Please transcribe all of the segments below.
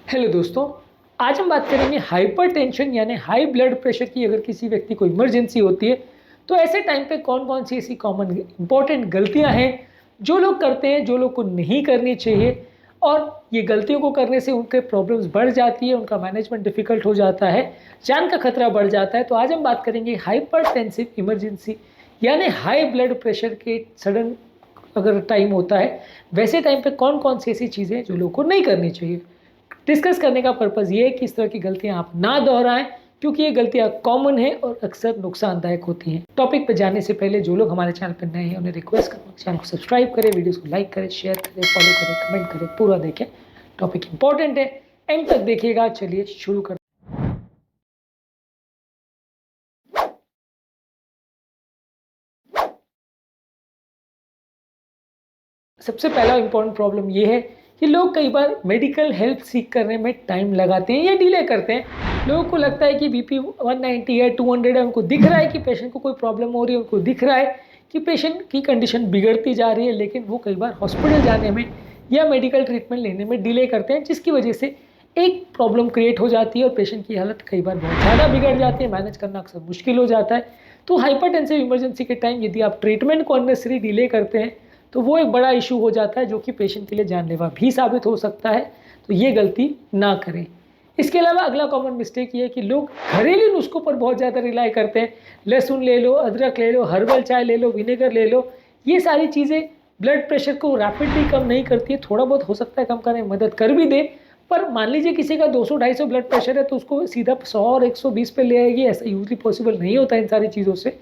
Hello दोस्तों, आज हम बात करेंगे हाइपरटेंशन यानी हाई ब्लड प्रेशर की। अगर किसी व्यक्ति को इमरजेंसी होती है तो ऐसे टाइम पे कौन कौन सी ऐसी कॉमन इंपॉर्टेंट गलतियां हैं जो लोग करते हैं, जो लोग को नहीं करनी चाहिए, और ये गलतियों को करने से उनके प्रॉब्लम्स बढ़ जाती है, उनका मैनेजमेंट डिफिकल्ट हो जाता है, जान का खतरा बढ़ जाता है। तो आज हम बात करेंगे हाइपरटेंसिव इमरजेंसी यानी हाई ब्लड प्रेशर के सडन अगर टाइम होता है, वैसे टाइम पे कौन कौन सी ऐसी चीज़ें जो लोगों को नहीं करनी चाहिए। डिस्कस करने का पर्पज़ ये है कि इस तरह की गलतियां आप ना दोहराएं, क्योंकि ये गलतियां कॉमन हैं और अक्सर नुकसानदायक होती हैं। टॉपिक पे जाने से पहले जो लोग हमारे चैनल पर नए हैं उन्हें रिक्वेस्ट करूँ चैनल को सब्सक्राइब करें, वीडियोस को लाइक करें, शेयर करें, फॉलो करें, कमेंट करें, पूरा देखें। टॉपिक इंपॉर्टेंट है, एंड तक देखिएगा। चलिए शुरू कर। सबसे पहला इंपॉर्टेंट प्रॉब्लम ये है कि लोग कई बार मेडिकल हेल्प सीख करने में टाइम लगाते हैं या डिले करते हैं। लोगों को लगता है कि बीपी 190 है, 200 है, उनको दिख रहा है कि पेशेंट को कोई प्रॉब्लम हो रही है, उनको दिख रहा है कि पेशेंट की कंडीशन बिगड़ती जा रही है, लेकिन वो कई बार हॉस्पिटल जाने में या मेडिकल ट्रीटमेंट लेने में डिले करते हैं, जिसकी वजह से एक प्रॉब्लम क्रिएट हो जाती है और पेशेंट की हालत कई बार बहुत ज़्यादा बिगड़ जाती है, मैनेज करना अक्सर मुश्किल हो जाता है। तो हाइपरटेंसिव इमरजेंसी के टाइम यदि आप ट्रीटमेंट को अननेसेसरी डिले करते हैं तो वो एक बड़ा इशू हो जाता है, जो कि पेशेंट के लिए जानलेवा भी साबित हो सकता है। तो ये गलती ना करें। इसके अलावा अगला कॉमन मिस्टेक ये है कि लोग घरेलू नुस्खों पर बहुत ज़्यादा रिलाई करते हैं। लहसुन ले लो, अदरक ले लो, हर्बल चाय ले लो, विनेगर ले लो। ये सारी चीज़ें ब्लड प्रेशर को रैपिडली कम नहीं करती है, थोड़ा बहुत हो सकता है कम करने में मदद कर भी दे, पर मान लीजिए किसी का 200-250 ब्लड प्रेशर है तो उसको सीधा 100 और 120 पे ले आएगी, ऐसा यूजली पॉसिबल नहीं होता इन सारी चीज़ों से।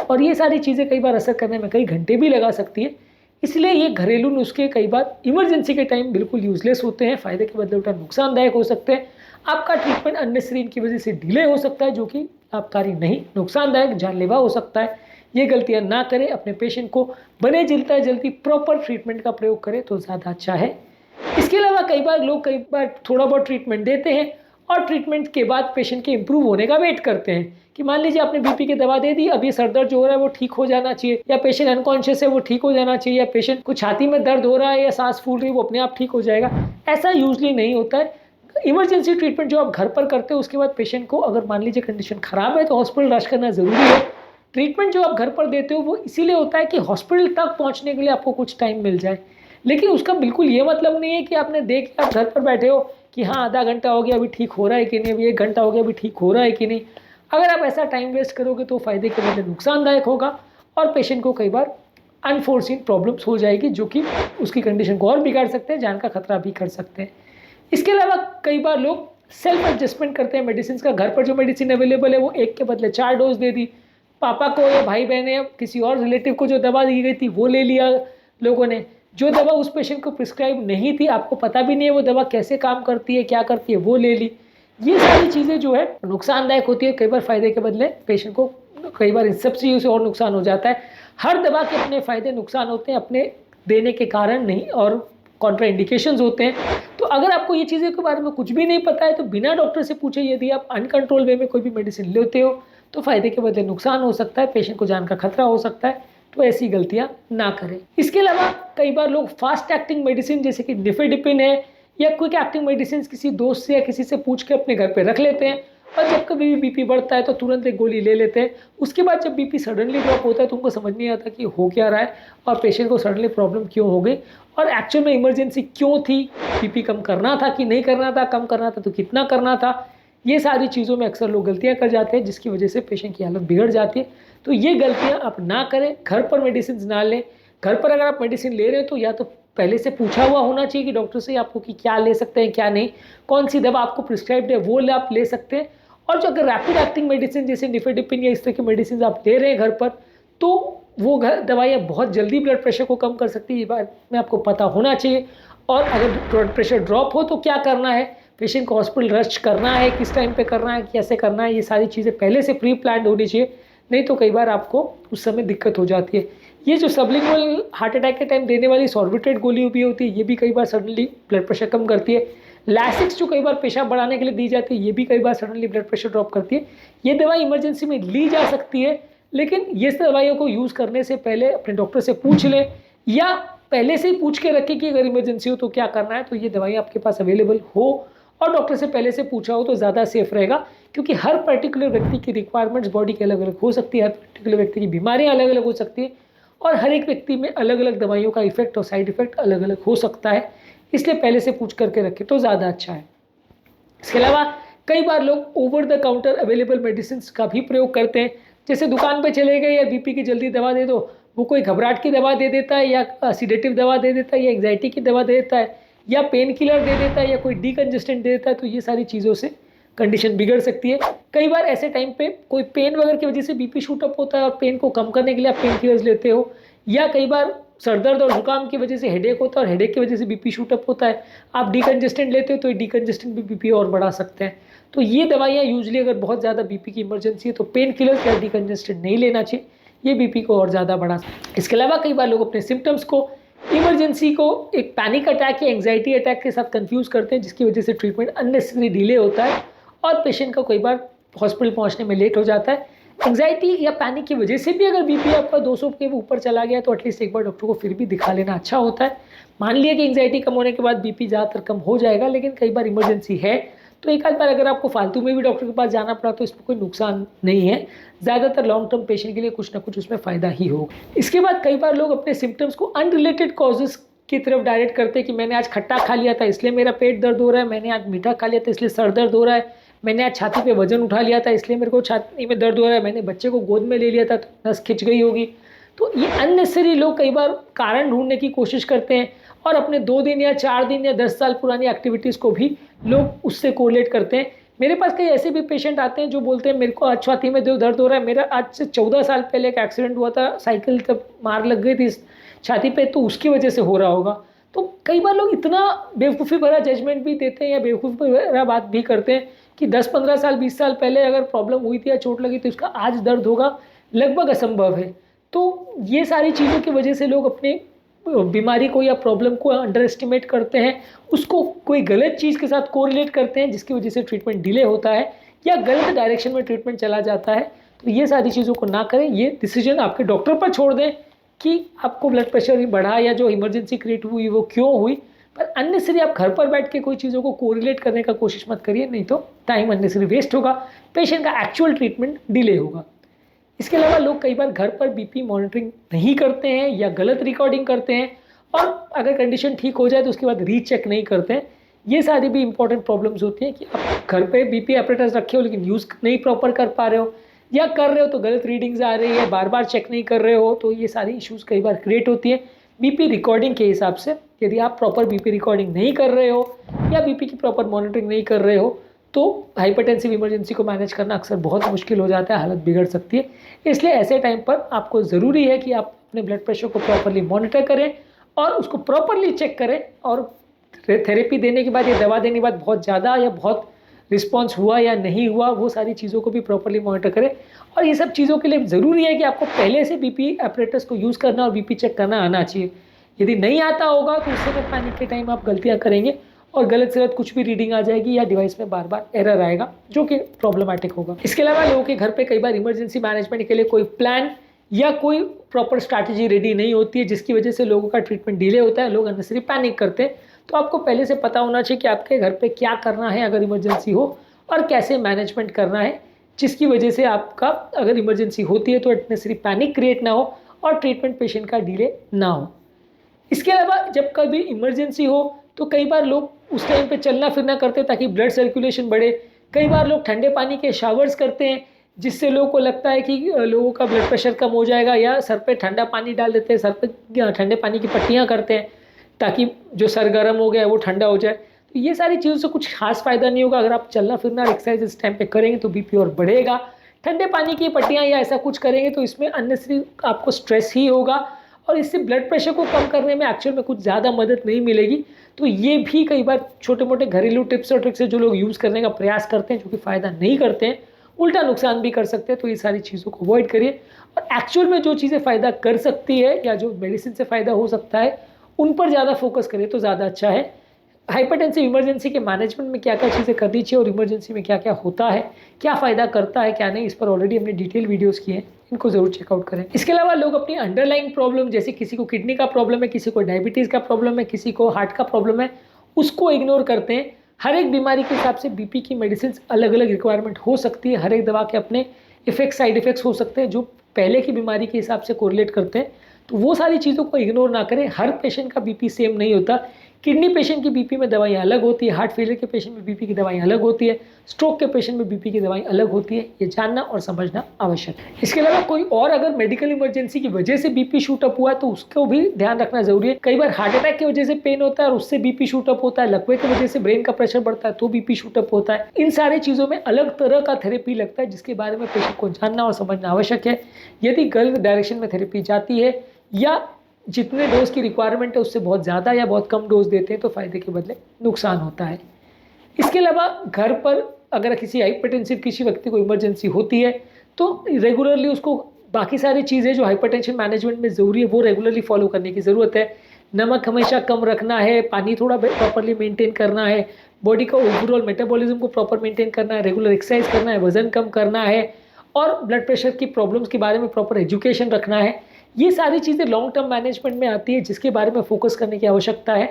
और ये सारी चीज़ें कई बार असर करने में कई घंटे भी लगा सकती है। इसलिए ये घरेलू नुस्खे कई बार इमरजेंसी के टाइम बिल्कुल यूजलेस होते हैं, फ़ायदे के बदले उल्टा नुकसानदायक हो सकते हैं। आपका ट्रीटमेंट अननेसेसरी इनकी वजह से डिले हो सकता है, जो कि लाभकारी नहीं, नुकसानदायक, जानलेवा हो सकता है। ये गलतियां ना करें। अपने पेशेंट को बने जिलता है जल्दी प्रॉपर ट्रीटमेंट का प्रयोग करें तो ज़्यादा अच्छा है। इसके अलावा कई बार थोड़ा बहुत ट्रीटमेंट देते हैं और ट्रीटमेंट के बाद पेशेंट के इम्प्रूव होने का वेट करते हैं कि मान लीजिए आपने बीपी की दवा दे दी, अब ये सर दर्द जो हो रहा है वो ठीक हो जाना चाहिए, या पेशेंट अनकॉन्शियस है वो ठीक हो जाना चाहिए, या पेशेंट को छाती में दर्द हो रहा है या सांस फूल रही है वो अपने आप ठीक हो जाएगा। ऐसा यूजली नहीं होता है। इमरजेंसी ट्रीटमेंट जो आप घर पर करते हो उसके बाद पेशेंट को अगर मान लीजिए कंडीशन खराब है तो हॉस्पिटल रश करना ज़रूरी है। ट्रीटमेंट जो आप घर पर देते हो वो इसीलिए होता है कि हॉस्पिटल तक पहुँचने के लिए आपको कुछ टाइम मिल जाए, लेकिन उसका बिल्कुल ये मतलब नहीं है कि आपने देख आप घर पर बैठे हो कि हाँ आधा घंटा हो गया अभी ठीक हो रहा है कि नहीं, अभी 1 घंटा हो गया अभी ठीक हो रहा है कि नहीं। अगर आप ऐसा टाइम वेस्ट करोगे तो फ़ायदे के बदले नुकसानदायक होगा और पेशेंट को कई बार अनफोर्सिन प्रॉब्लम्स हो जाएगी, जो कि उसकी कंडीशन को और बिगाड़ सकते हैं, जान का खतरा भी कर सकते हैं। इसके अलावा कई बार लोग सेल्फ एडजस्टमेंट करते हैं मेडिसिन का। घर पर जो मेडिसिन अवेलेबल है वो 1 के बदले 4 डोज दे दी, पापा को या भाई बहन या किसी और रिलेटिव को जो दवा दी गई थी वो ले लिया लोगों ने। जो दवा उस पेशेंट को प्रिस्क्राइब नहीं थी, आपको पता भी नहीं है वो दवा कैसे काम करती है, क्या करती है, वो ले ली। ये सारी चीज़ें जो है नुकसानदायक होती है। कई बार फ़ायदे के बदले पेशेंट को कई बार इन सब चीज़ों से और नुकसान हो जाता है। हर दवा के अपने फ़ायदे नुकसान होते हैं, अपने देने के कारण नहीं, और कॉन्ट्रा इंडिकेशंस होते हैं। तो अगर आपको ये चीज़ों के बारे में कुछ भी नहीं पता है तो बिना डॉक्टर से पूछे यदि आप अनकंट्रोल वे में कोई भी मेडिसिन लेते हो तो फ़ायदे के बदले नुकसान हो सकता है, पेशेंट को जान का खतरा हो सकता है। तो ऐसी गलतियां ना करें। इसके अलावा कई बार लोग फास्ट एक्टिंग मेडिसिन जैसे कि निफेडिपिन है या क्विक एक्टिंग मेडिसिन किसी दोस्त से या किसी से पूछ के अपने घर पे रख लेते हैं, और जब कभी भी बीपी बढ़ता है तो तुरंत एक गोली ले लेते हैं। उसके बाद जब बीपी सडनली ड्रॉप होता है तो उनको समझ नहीं आता कि हो क्या रहा है और पेशेंट को सडनली प्रॉब्लम क्यों हो गई और एक्चुअल में इमरजेंसी क्यों थी, बीपी कम करना था कि नहीं करना था, कम करना था तो कितना करना था। ये सारी चीज़ों में अक्सर लोग गलतियां कर जाते हैं, जिसकी वजह से पेशेंट की हालत बिगड़ जाती है। तो ये गलतियां आप ना करें। घर पर मेडिसिन ना लें। घर पर अगर आप मेडिसिन ले रहे हो तो या तो पहले से पूछा हुआ होना चाहिए कि डॉक्टर से आपको कि क्या ले सकते हैं क्या नहीं, कौन सी दवा आपको प्रिस्क्राइब्ड है वो आप ले सकते हैं। और जो अगर रैपिड एक्टिंग मेडिसिन जैसे निफेडिपिन या इस तरह की मेडिसिन आप ले रहे हैं घर पर, तो वो दवाइयाँ बहुत जल्दी ब्लड प्रेशर को कम कर सकती है, ये बात में आपको पता होना चाहिए। और अगर ब्लड प्रेशर ड्रॉप हो तो क्या करना है, पेशेंट को हॉस्पिटल रश करना है, किस टाइम पे करना है, कैसे करना है, ये सारी चीज़ें पहले से प्री प्लान्ड होनी चाहिए, नहीं तो कई बार आपको उस समय दिक्कत हो जाती है। ये जो सबलिंगुअल हार्ट अटैक के टाइम देने वाली सॉर्बिट्रेट गोली भी होती है, ये भी कई बार सडनली ब्लड प्रेशर कम करती है। लैसिक्स जो कई बार पेशाब बढ़ाने के लिए दी जाती है, ये भी कई बार सडनली ब्लड प्रेशर ड्रॉप करती है। ये दवाई इमरजेंसी में ली जा सकती है, लेकिन ये दवाइयों को यूज़ करने से पहले अपने डॉक्टर से पूछ लें, या पहले से ही पूछ के रखें कि अगर इमरजेंसी हो तो क्या करना है, तो ये दवाई आपके पास अवेलेबल हो और डॉक्टर से पहले से पूछा हो तो ज़्यादा सेफ रहेगा, क्योंकि हर पर्टिकुलर व्यक्ति की रिक्वायरमेंट्स बॉडी की अलग अलग हो सकती है, हर पर्टिकुलर व्यक्ति की बीमारियाँ अलग अलग हो सकती है और हर एक व्यक्ति में अलग अलग दवाइयों का इफेक्ट और साइड इफेक्ट अलग अलग हो सकता है, इसलिए पहले से पूछ करके रखें तो ज़्यादा अच्छा है। इसके अलावा कई बार लोग over the counter available medicine का भी प्रयोग करते हैं, जैसे दुकान पे चले गए या बीपी की जल्दी दवा दे दो, वो कोई घबराहट की दवा दे देता है या सीडेटिव दवा दे देता है या एंग्जाइटी की दवा दे देता है या पेन किलर दे देता है या कोई डीकंजेस्टेंट दे देता है, तो ये सारी चीज़ों से कंडीशन बिगड़ सकती है। कई बार ऐसे टाइम पे कोई पेन वगैरह की वजह से बीपी शूट अप होता है और पेन को कम करने के लिए आप पेन किलर्स लेते हो, या कई बार सर दर्द और जुकाम की वजह से हेडेक होता है और हेडेक की वजह से बीपी शूट अप होता है, आप डीकंजेस्टेंट लेते हो तो ये डीकंजेस्टेंट भी बीपी और बढ़ा सकते हैं। तो ये दवाइयाँ यूजली अगर बहुत ज़्यादा बीपी की इमरजेंसी है तो पेन किलर्स या डीकंजेस्टेंट नहीं लेना चाहिए, ये बीपी को और ज़्यादा बढ़ा सकते हैं। इसके अलावा कई बार लोग अपने सिम्टम्स को इमरजेंसी को एक पैनिक अटैक या एंग्जाइटी अटैक के साथ कंफ्यूज करते हैं, जिसकी वजह से ट्रीटमेंट अननेसेसरी डिले होता है और पेशेंट को कई बार हॉस्पिटल पहुंचने में लेट हो जाता है। एंग्जाइटी या पैनिक की वजह से भी अगर बीपी आपका 200 के ऊपर चला गया तो एटलीस्ट एक बार डॉक्टर को फिर भी दिखा लेना अच्छा होता है। मान लिया कि एंग्जाइटी कम होने के बाद बीपी ज़्यादातर कम हो जाएगा, लेकिन कई बार इमरजेंसी है तो एक आध बार अगर आपको फालतू में भी डॉक्टर के पास जाना पड़ा तो इसमें कोई नुकसान नहीं है, ज़्यादातर लॉन्ग टर्म पेशेंट के लिए कुछ ना कुछ उसमें फ़ायदा ही होगा। इसके बाद कई बार लोग अपने सिम्टम्स को अनरिलेटेड कॉजेज़ की तरफ डायरेक्ट करते हैं कि मैंने आज खट्टा खा लिया था इसलिए मेरा पेट दर्द हो रहा है, मैंने आज मीठा खा लिया था इसलिए सर दर्द हो रहा है, मैंने आज छाती पे वजन उठा लिया था इसलिए मेरे को छाती में दर्द हो रहा है, मैंने बच्चे को गोद में ले लिया था तो नस खिंच गई होगी। तो ये अननेसेसरी लोग कई बार कारण ढूंढने की कोशिश करते हैं और अपने 2 दिन या 4 दिन या 10 साल पुरानी एक्टिविटीज़ को भी लोग उससे कोरिलेट करते हैं। मेरे पास कई ऐसे भी पेशेंट आते हैं जो बोलते हैं मेरे को आज छाती में दर्द हो रहा है, मेरा आज से 14 साल पहले एक एक्सीडेंट हुआ था, साइकिल तब मार लग गई थी छाती पे तो उसकी वजह से हो रहा होगा। तो कई बार लोग इतना बेवकूफ़ी भरा जजमेंट भी देते हैं या बेवकूफ़ी भरा बात भी करते हैं कि 10-15 साल 20 साल पहले अगर प्रॉब्लम हुई थी या चोट लगी तो इसका आज दर्द होगा, लगभग असंभव है। तो ये सारी चीज़ों की वजह से लोग अपने बीमारी को या प्रॉब्लम को अंडर एस्टिमेट करते हैं, उसको कोई गलत चीज़ के साथ कोरिलेट करते हैं जिसकी वजह से ट्रीटमेंट डिले होता है या गलत डायरेक्शन में ट्रीटमेंट चला जाता है। तो ये सारी चीज़ों को ना करें, ये डिसीजन आपके डॉक्टर पर छोड़ दें कि आपको ब्लड प्रेशर बढ़ा या जो इमरजेंसी क्रिएट हुई वो क्यों हुई, पर अननेसेसरी आप घर पर बैठ के कोई चीज़ों को कोरिलेट करने का कोशिश मत करिए, नहीं तो टाइम अननेसेसरी वेस्ट होगा, पेशेंट का एक्चुअल ट्रीटमेंट डिले होगा। इसके अलावा लोग कई बार घर पर बीपी मॉनिटरिंग नहीं करते हैं या गलत रिकॉर्डिंग करते हैं और अगर कंडीशन ठीक हो जाए तो उसके बाद रीचेक नहीं करते हैं। ये सारी भी इंपॉर्टेंट प्रॉब्लम्स होती हैं कि आप घर पे बीपी एपरेटस रखे हो लेकिन यूज़ नहीं प्रॉपर कर पा रहे हो या कर रहे हो तो गलत रीडिंग्स आ रही है, बार बार चेक नहीं कर रहे हो, तो ये सारी इश्यूज़ कई बार क्रिएट होती है। बीपी रिकॉर्डिंग के हिसाब से यदि आप प्रॉपर बीपी रिकॉर्डिंग नहीं कर रहे हो या बीपी की प्रॉपर मॉनिटरिंग नहीं कर रहे हो तो हाइपरटेंसिव इमरजेंसी को मैनेज करना अक्सर बहुत मुश्किल हो जाता है, हालत बिगड़ सकती है। इसलिए ऐसे टाइम पर आपको ज़रूरी है कि आप अपने ब्लड प्रेशर को प्रॉपरली मॉनिटर करें और उसको प्रॉपरली चेक करें और थेरेपी देने के बाद या दवा देने के बाद बहुत ज़्यादा या बहुत रिस्पॉन्स हुआ या नहीं हुआ वो सारी चीज़ों को भी प्रॉपरली मॉनिटर करें। और ये सब चीज़ों के लिए ज़रूरी है कि आपको पहले से बीपी एपरेटस को यूज़ करना और बीपी चेक करना आना चाहिए। यदि नहीं आता होगा तो उससे में पैनिक के टाइम आप गलतियाँ करेंगे और गलत से गलत कुछ भी रीडिंग आ जाएगी या डिवाइस में बार बार एरर आएगा जो कि प्रॉब्लमेटिक होगा। इसके अलावा लोगों के घर पे कई बार इमरजेंसी मैनेजमेंट के लिए कोई प्लान या कोई प्रॉपर स्ट्रैटेजी रेडी नहीं होती है जिसकी वजह से लोगों का ट्रीटमेंट डिले होता है, लोग अननेसेसरी पैनिक करते हैं। तो आपको पहले से पता होना चाहिए कि आपके घर पे क्या करना है अगर इमरजेंसी हो और कैसे मैनेजमेंट करना है, जिसकी वजह से आपका अगर इमरजेंसी होती है तो अननेसेसरी पैनिक क्रिएट ना हो और ट्रीटमेंट पेशेंट का डिले ना हो। इसके अलावा जब कभी इमरजेंसी हो तो कई बार लोग उस टाइम पे चलना फिरना करते हैं ताकि ब्लड सर्कुलेशन बढ़े। कई बार लोग ठंडे पानी के शावर्स करते हैं जिससे लोगों को लगता है कि लोगों का ब्लड प्रेशर कम हो जाएगा, या सर पे ठंडा पानी डाल देते हैं, सर पे ठंडे पानी की पट्टियाँ करते हैं ताकि जो सर गर्म हो गया है वो ठंडा हो जाए। तो ये सारी चीज़ों से कुछ खास फ़ायदा नहीं होगा। अगर आप चलना फिरना एक्सरसाइज इस टाइम पे करेंगे तो बीपी और बढ़ेगा। ठंडे पानी की पट्टियाँ या ऐसा कुछ करेंगे तो इसमें अननेसेसरी आपको स्ट्रेस ही होगा और इससे ब्लड प्रेशर को कम करने में एक्चुअल में कुछ ज़्यादा मदद नहीं मिलेगी। तो ये भी कई बार छोटे मोटे घरेलू टिप्स और ट्रिक्स है जो लोग यूज़ करने का प्रयास करते हैं जो कि फ़ायदा नहीं करते हैं, उल्टा नुकसान भी कर सकते हैं। तो ये सारी चीज़ों को अवॉइड करिए और एक्चुअल में जो चीज़ें फ़ायदा कर सकती है या जो मेडिसिन से फ़ायदा हो सकता है उन पर ज़्यादा फोकस करिए तो ज़्यादा अच्छा है। हाइपरटेंसिव इमरजेंसी के मैनेजमेंट में क्या क्या चीज़ें करनी चाहिए और इमरजेंसी में क्या क्या होता है, क्या फ़ायदा करता है क्या नहीं, इस पर ऑलरेडी हमने डिटेल वीडियोस किए हैं, इनको ज़रूर चेकआउट करें। इसके अलावा लोग अपनी अंडरलाइंग प्रॉब्लम जैसे किसी को किडनी का प्रॉब्लम है, किसी को डायबिटीज़ का प्रॉब्लम है, किसी को हार्ट का प्रॉब्लम है, उसको इग्नोर करते हैं हर एक बीमारी के हिसाब से बीपी की मेडिसिन अलग अलग रिक्वायरमेंट हो सकती है। हर एक दवा के अपने इफेक्ट, साइड इफेक्ट्स हो सकते हैं जो पहले की बीमारी के हिसाब से कोरिलेट करते हैं। तो वो सारी चीज़ों को इग्नोर ना करें। हर पेशेंट का बीपी सेम नहीं होता। किडनी पेशेंट की बीपी में दवाइयाँ अलग होती है, हार्ट फेलियर के पेशेंट में बीपी की दवाइयाँ अलग होती है, स्ट्रोक के पेशेंट में बीपी की दवाई अलग होती है। ये जानना और समझना आवश्यक है। इसके अलावा कोई और अगर मेडिकल इमरजेंसी की वजह से बीपी शूट अप हुआ है तो उसको भी ध्यान रखना जरूरी है। कई बार हार्ट अटैक की वजह से पेन होता है और उससे बीपी शूट अप होता है, लकवे की वजह से ब्रेन का प्रेशर बढ़ता है तो बीपी शूट अप होता है। इन सारी चीज़ों में अलग तरह का थेरेपी लगता है जिसके बारे में पेशेंट को जानना और समझना आवश्यक है। यदि गलत डायरेक्शन में थेरेपी जाती है या जितने डोज की रिक्वायरमेंट है उससे बहुत ज़्यादा या बहुत कम डोज देते हैं तो फ़ायदे के बदले नुकसान होता है। इसके अलावा घर पर अगर किसी हाइपरटेंसिव किसी व्यक्ति को इमरजेंसी होती है तो रेगुलरली उसको बाकी सारी चीज़ें जो हाइपरटेंशन मैनेजमेंट में ज़रूरी है वो रेगुलरली फॉलो करने की ज़रूरत है। नमक हमेशा कम रखना है, पानी थोड़ा प्रॉपरली मेंटेन करना है, बॉडी का ओवरऑल मेटाबॉलिज्म को प्रॉपर मेंटेन करना है, रेगुलर एक्सरसाइज करना है, वजन कम करना है और ब्लड प्रेशर की प्रॉब्लम्स के बारे में प्रॉपर एजुकेशन रखना है। ये सारी चीज़ें लॉन्ग टर्म मैनेजमेंट में आती है जिसके बारे में फोकस करने की आवश्यकता है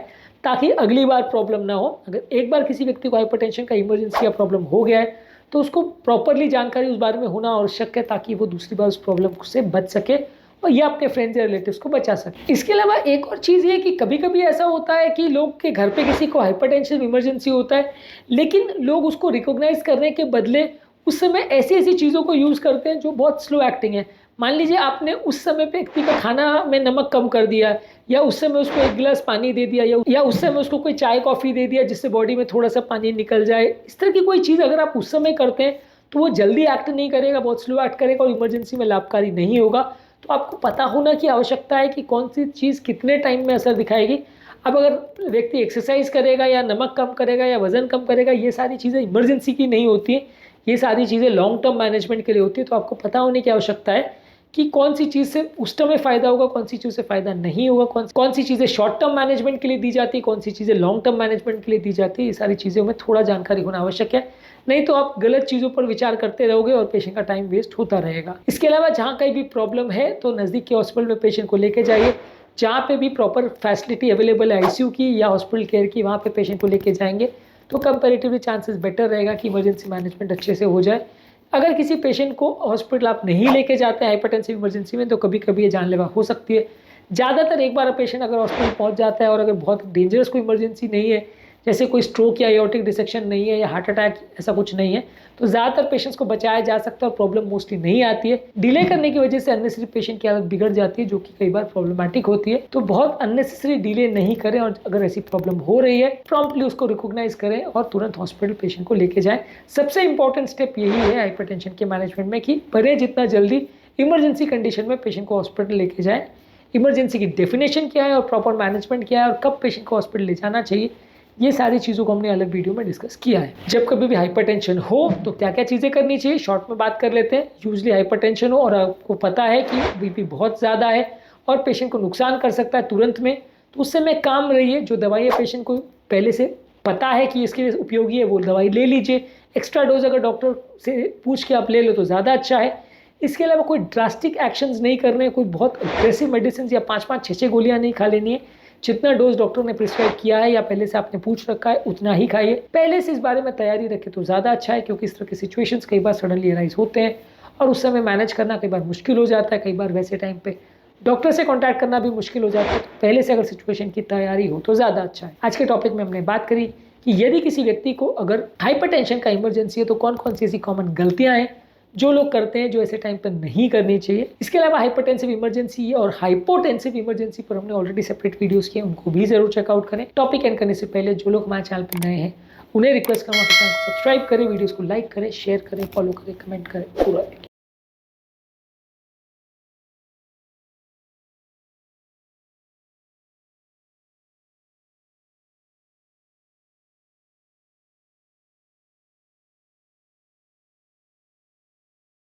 ताकि अगली बार प्रॉब्लम ना हो। अगर एक बार किसी व्यक्ति को हाइपरटेंशन का इमरजेंसी या प्रॉब्लम हो गया है तो उसको प्रॉपरली जानकारी उस बारे में होना आवश्यक है ताकि वो दूसरी बार उस प्रॉब्लम से बच सके और या अपने फ्रेंड्स या रिलेटिव्स को बचा सके। इसके अलावा एक और चीज़ ये कि कभी कभी ऐसा होता है कि लोग के घर पे किसी को हाइपरटेंशन इमरजेंसी होता है लेकिन लोग उसको रिकॉग्नाइज करने के बदले उस समय ऐसी ऐसी चीज़ों को यूज़ करते हैं जो बहुत स्लो एक्टिंग है। मान लीजिए आपने उस समय पे व्यक्ति का खाना में नमक कम कर दिया या उस समय उसको एक गिलास पानी दे दिया या उस समय उसको कोई चाय कॉफ़ी दे दिया जिससे बॉडी में थोड़ा सा पानी निकल जाए। इस तरह की कोई चीज़ अगर आप उस समय करते हैं तो वो जल्दी एक्ट नहीं करेगा, बहुत स्लो एक्ट करेगा और इमरजेंसी में लाभकारी नहीं होगा। तो आपको पता होना की आवश्यकता है कि कौन सी चीज़ कितने टाइम में असर दिखाएगी। अब अगर व्यक्ति एक्सरसाइज करेगा या नमक कम करेगा या वजन कम करेगा, ये सारी चीज़ें इमरजेंसी की नहीं होती है, ये सारी चीज़ें लॉन्ग टर्म मैनेजमेंट के लिए होती है। तो आपको पता होने की आवश्यकता है कि कौन सी चीज़ से उस टाइम में फ़ायदा होगा, कौन सी चीज़ से फ़ायदा नहीं होगा, कौन सी चीज़ें शॉर्ट टर्म मैनेजमेंट के लिए दी जाती है, कौन सी चीज़ें लॉन्ग टर्म मैनेजमेंट के लिए दी जाती है। ये सारी चीज़ों में थोड़ा जानकारी होना आवश्यक है, नहीं तो आप गलत चीज़ों पर विचार करते रहोगे और पेशेंट का टाइम वेस्ट होता रहेगा। इसके अलावा जहाँ कहीं भी प्रॉब्लम है तो नज़दीक के हॉस्पिटल में पेशेंट को लेके जाइए। जहाँ पे भी प्रॉपर फैसिलिटी अवेलेबल है आईसीयू की या हॉस्पिटल केयर की, वहाँ पे पेशेंट को लेके जाएंगे तो कंपैरेटिवली चांसेस बेटर रहेगा कि इमरजेंसी मैनेजमेंट अच्छे से हो जाए। अगर किसी पेशेंट को हॉस्पिटल आप नहीं लेके जाते हैं हाइपरटेंसिव इमरजेंसी में तो कभी कभी ये जानलेवा हो सकती है। ज़्यादातर एक बार पेशेंट अगर हॉस्पिटल पहुंच जाता है और अगर बहुत डेंजरस कोई इमरजेंसी नहीं है, जैसे कोई स्ट्रोक या एओर्टिक डिसेक्शन नहीं है या हार्ट अटैक ऐसा कुछ नहीं है, तो ज़्यादातर पेशेंट्स को बचाया जा सकता है और प्रॉब्लम मोस्टली नहीं आती है। डिले करने की वजह से अननेसेसरी पेशेंट की हालत बिगड़ जाती है जो कि कई बार प्रॉब्लमैटिक होती है। तो बहुत अननेसेसरी डिले नहीं करें और अगर ऐसी प्रॉब्लम हो रही है प्रॉम्प्टली उसको रिकॉग्नाइज करें और तुरंत हॉस्पिटल पेशेंट को लेके जाएं। सबसे इंपॉर्टेंट स्टेप यही है हाइपरटेंशन के मैनेजमेंट में कि परे जितना जल्दी इमरजेंसी कंडीशन में पेशेंट को हॉस्पिटल लेके जाएं। इमरजेंसी की डेफिनेशन क्या है और प्रॉपर मैनेजमेंट क्या है और कब पेशेंट को हॉस्पिटल ले जाना चाहिए, ये सारी चीज़ों को हमने अलग वीडियो में डिस्कस किया है। जब कभी भी हाइपरटेंशन हो तो क्या क्या चीज़ें करनी चाहिए शॉर्ट में बात कर लेते हैं। यूजली हाइपरटेंशन हो और आपको पता है कि बीपी बहुत ज़्यादा है और पेशेंट को नुकसान कर सकता है तुरंत में, तो उससे मैं काम रहिए। जो दवाइयाँ पेशेंट को पहले से पता है कि इसके उपयोगी है वो दवाई ले लीजिए। एक्स्ट्रा डोज अगर डॉक्टर से पूछ के आप ले लो तो ज़्यादा अच्छा है। इसके अलावा कोई ड्रास्टिक एक्शंस नहीं करने, कोई बहुत अग्रेसिव मेडिसिन या 5-5, 6-6 गोलियाँ नहीं खा लेनी है। जितना डोज डॉक्टर ने प्रिस्क्राइब किया है या पहले से आपने पूछ रखा है उतना ही खाइए। पहले से इस बारे में तैयारी रखें तो ज़्यादा अच्छा है क्योंकि इस तरह के सिचुएशंस कई बार सडनली अराइज होते हैं और उस समय मैनेज करना कई बार मुश्किल हो जाता है। कई बार वैसे टाइम पे डॉक्टर से कॉन्टैक्ट करना भी मुश्किल हो जाता है। तो पहले से अगर सिचुएशन की तैयारी हो तो ज़्यादा अच्छा है। आज के टॉपिक में हमने बात करी कि यदि किसी व्यक्ति को अगर हाइपरटेंशन का इमरजेंसी है तो कौन कौन सी ऐसी कॉमन गलतियाँ हैं जो लोग करते हैं जो ऐसे टाइम पर नहीं करनी चाहिए। इसके अलावा हाइपरटेंसिव इमरजेंसी और हाइपोटेंसिव इमरजेंसी पर हमने ऑलरेडी सेपरेट वीडियोस किए, उनको भी जरूर चेकआउट करें। टॉपिक एंड करने से पहले जो लोग हमारे चैनल पर नए हैं उन्हें रिक्वेस्ट करूँगा कि चैनल को सब्सक्राइब करें, वीडियोस को लाइक करें, शेयर करें, फॉलो करें, कमेंट करें, पूरा